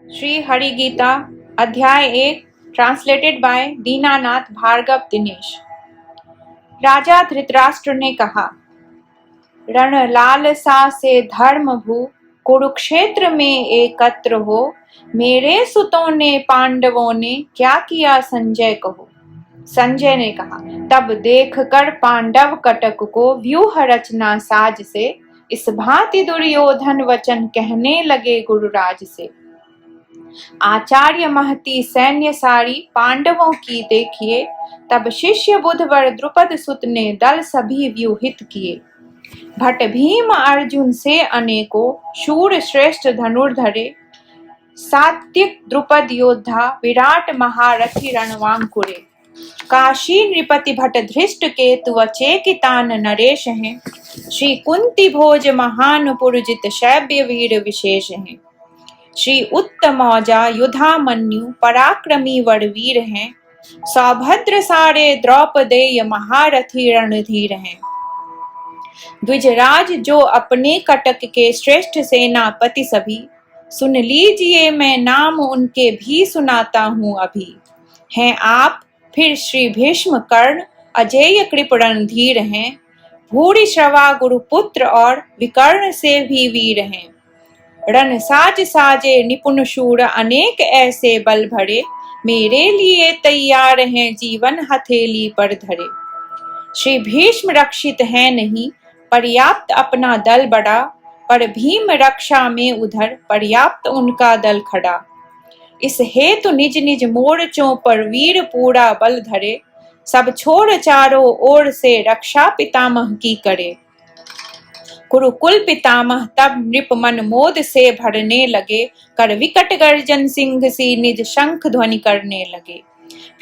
श्री हरि गीता अध्याय 1 translated bye Dinanath Bhargava Dinesh. राजा धृतराष्ट्र ने कहा, रण लालसा से धर्म भू कुरुक्षेत्र में एकत्र हो। मेरे सुतों ने पांडवों ने क्या किया संजय कहो। संजय ने कहा, तब देख कर पांडव कटक को व्यूह रचना साज से इस भांति दुर्योधन वचन कहने लगे गुरुराज से। आचार्य महती सैन्य सारी पांडवों की देखिए। तब शिष्य बुधवर द्रुपद सुत ने दल सभी व्यूहित किए। भट भीम अर्जुन से अनेकों शूर श्रेष्ठ धनुर्धरे। सात्विक द्रुपद योद्धा विराट महारथी रणवांकुरे। काशी नृपति भट धृष्ट केतु अचेकितान नरेश हैं। श्री कुंती भोज महान पुरजित शैब्य वीर विशेष हैं। श्री उत्तमौजा युधामन्यु पराक्रमी वरवीर हैं। सौभद्र सारे द्रौपदेय महारथी रणधीर हैं। द्विजराज जो अपने कटक के श्रेष्ठ सेनापति सभी। सुन लीजिए मैं नाम उनके भी सुनाता हूँ अभी। हैं आप फिर श्री भीष्म कर्ण अजेय कृप रणधीर हैं। भूरि श्रवा गुरुपुत्र और विकर्ण से भी वीर हैं। रण साज साजे निपुण शूर अनेक ऐसे बल भरे। मेरे लिए तैयार हैं जीवन हथेली पर धरे। श्री भीष्म रक्षित है नहीं पर्याप्त अपना दल बड़ा। पर भीम रक्षा में उधर पर्याप्त उनका दल खड़ा। इस हेतु निज निज मोर्चों पर वीर पूरा बल धरे। सब छोड़ चारों ओर से रक्षा पितामह की करे। कुरुकुल पितामह तब नृप मन मोद से भरने लगे। कर विकट गर्जन सिंह सी निज शंख ध्वनि करने लगे।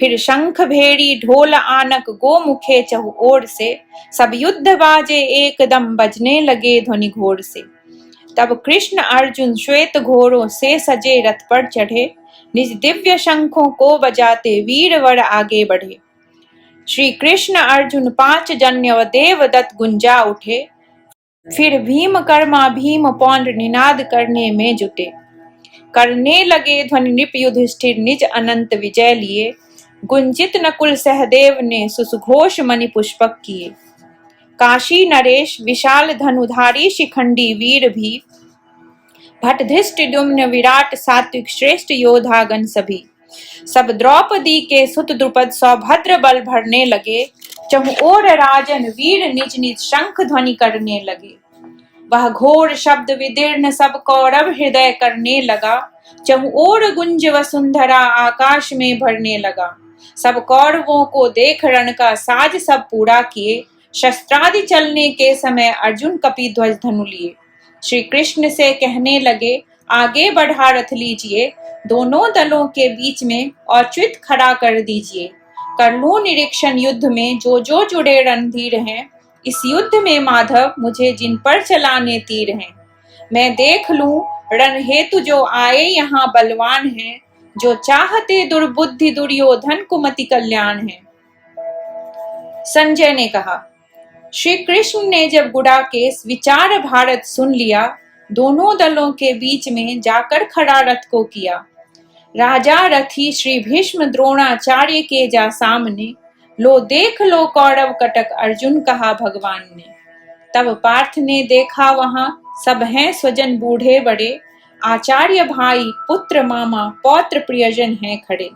फिर शंख भेड़ी ढोल आनक गोमुखे चहु ओर से। सब युद्ध बाजे एकदम बजने लगे ध्वनि घोर से। तब कृष्ण अर्जुन श्वेत घोरों से सजे रथ पर चढ़े। निज दिव्य शंखों को बजाते वीरवर आगे बढ़े। श्री कृष्ण अर्जुन 5 जन्य देवदत्त गुंजा उठे। फिर भीम कर्मा भीम पौंड निनाद करने में जुटे। करने लगे ध्वनि नृप युधिष्ठिर निज अनंत विजय लिए। गुंजित नकुल सहदेव ने सुसघोष मणि पुष्पक किए। काशी नरेश विशाल धनुधारी शिखंडी वीर भी। भट धृष्टद्युम्न विराट सात्विक श्रेष्ठ योधागण सभी। सब द्रौपदी के सुत द्रुपद सौभद्र बल भरने लगे। चहु ओर राजन वीर निज निज शंख ध्वनि करने लगे। वह घोर शब्द विदीर्ण सब कौरव हृदय करने लगा। चहु ओर गुंज वसुंधरा आकाश में भरने लगा। सब कौरवों को देख रण का साज सब पूरा किए। शस्त्रादि चलने के समय अर्जुन कपिध्वज धनु लिए। श्री कृष्ण से कहने लगे, आगे बढ़ा रथ लीजिए। दोनों दलों के बीच में औचित्य खड़ा कर दीजिए। कर लूं निरीक्षण युद्ध में जो जो जुड़े रणधीर हैं। इस युद्ध में माधव मुझे जिन पर चलाने तीर हैं। मैं देख लूं रण हेतु जो आए यहाँ बलवान हैं। जो चाहते दुर्बुद्धि दुर्योधन कुमति कल्याण है। संजय ने कहा, श्री कृष्ण ने जब गुडाकेश विचार भारत सुन लिया। दोनों दलों के बीच में जाकर खड़ा रथ को किया। राजा रथी श्री भीष्म द्रोणाचार्य के जा सामने। लो देख लो कौरव कटक अर्जुन कहा भगवान ने। तब पार्थ ने देखा वहां सब हैं स्वजन बूढ़े बड़े। आचार्य भाई पुत्र मामा पौत्र प्रियजन हैं खड़े।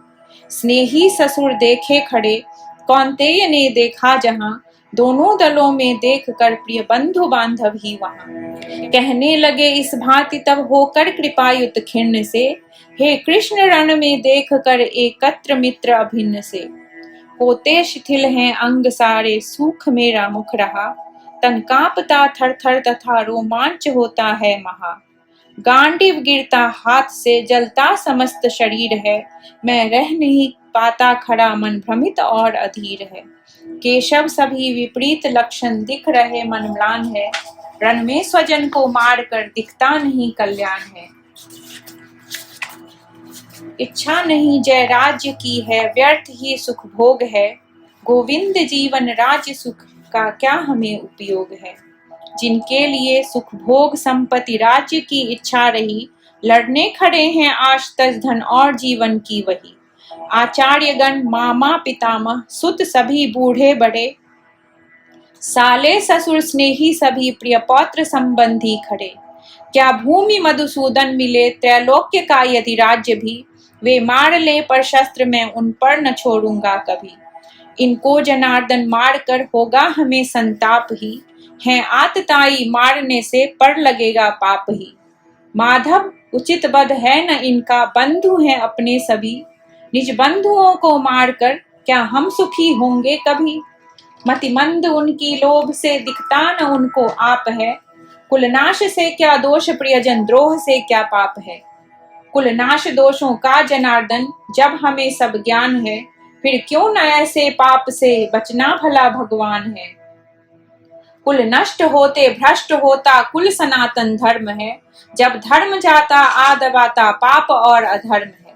स्नेही ससुर देखे खड़े। कौन्तेय ने देखा जहां। दोनों दलों में देख कर प्रिय बंधु बांधव ही वहां। कहने लगे इस भांति तब होकर कृपायुत खिन्न से। हे कृष्ण रण में देख कर एकत्र मित्र अभिन्न से। होते शिथिल हैं अंग सारे सूख मेरा मुख रहा। तन कांपता थर थर तथा रोमांच होता है महा। गांडीव गिरता हाथ से जलता समस्त शरीर है। मैं रह नहीं पाता खड़ा मन भ्रमित और अधीर है। केशव सभी विपरीत लक्षण दिख रहे मन म्लान है। रण में स्वजन को मार कर दिखता नहीं कल्याण है। इच्छा नहीं जय राज्य की है व्यर्थ ही सुख भोग है। गोविंद जीवन राज्य सुख का क्या हमें उपयोग है। जिनके लिए सुख भोग संपत्ति राज्य की इच्छा रही। लड़ने खड़े हैं आज तज धन और जीवन की वही। आचार्यगण मामा पितामह सुत सभी बूढ़े बड़े, साले ससुर स्नेही सभी प्रिय पौत्र संबंधी खड़े। क्या भूमि मधुसूदन मिले त्रैलोक्य का यदि राज्य भी, वे मार ले पर शस्त्र मैं उन पर न छोड़ूंगा कभी। इनको जनार्दन मार कर होगा हमें संताप ही, है आतताई मारने से पर लगेगा पाप ही। माधव उचित बध है न इनका, बंधु हैं अपने सभी, निज बंधुओं को मारकर क्या हम सुखी होंगे कभी। मतिमंद उनकी लोभ से दिखता न उनको आप है, कुलनाश से क्या दोष प्रियजन द्रोह से क्या पाप है। कुलनाश दोषों का जनार्दन जब हमें सब ज्ञान है, फिर क्यों न ऐसे पाप से बचना भला भगवान है। कुल नष्ट होते भ्रष्ट होता कुल सनातन धर्म है, जब धर्म जाता आदबाता पाप और अधर्म है।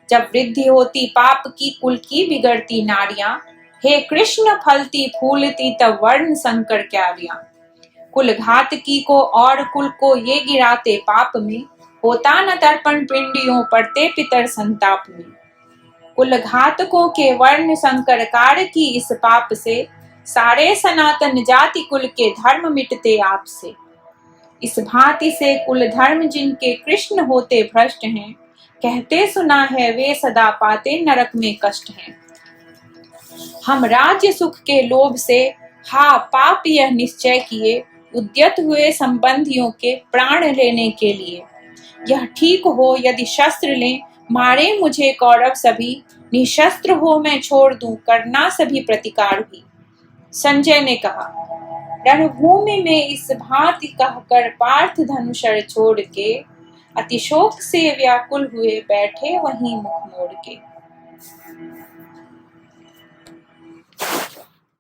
जब वृद्धि होती पाप की कुल की बिगड़ती नारियां, हे कृष्ण फलती फूलती तब वर्ण संकर क्यारियां। कुल घातकी को और कुल को ये गिराते पाप में, होता न तर्पण पिंडियों पड़ते पितर संताप में। कुल घातकों के वर्ण संकर की इस पाप से, सारे सनातन जाति कुल के धर्म मिटते आप से। इस भांति से कुल धर्म जिनके कृष्ण होते भ्रष्ट हैं, कहते सुना है वे सदा पाते नरक में कष्ट हैं। हम राज्य सुख के लोभ से हा पाप यह निश्चय किए, उद्यत हुए संबंधियों के प्राण लेने के लिए। यह ठीक हो यदि शस्त्र लें मारे मुझे कौरव सभी, निशस्त्र हो मैं छोड़ दूं करना सभी प्रतिकार भी। संजय ने कहा, रणभूमि में इस भांति कहकर पार्थ धनुषर छोड़ के, अतिशोक से व्याकुल हुए बैठे वहीं मुख मोड़ के।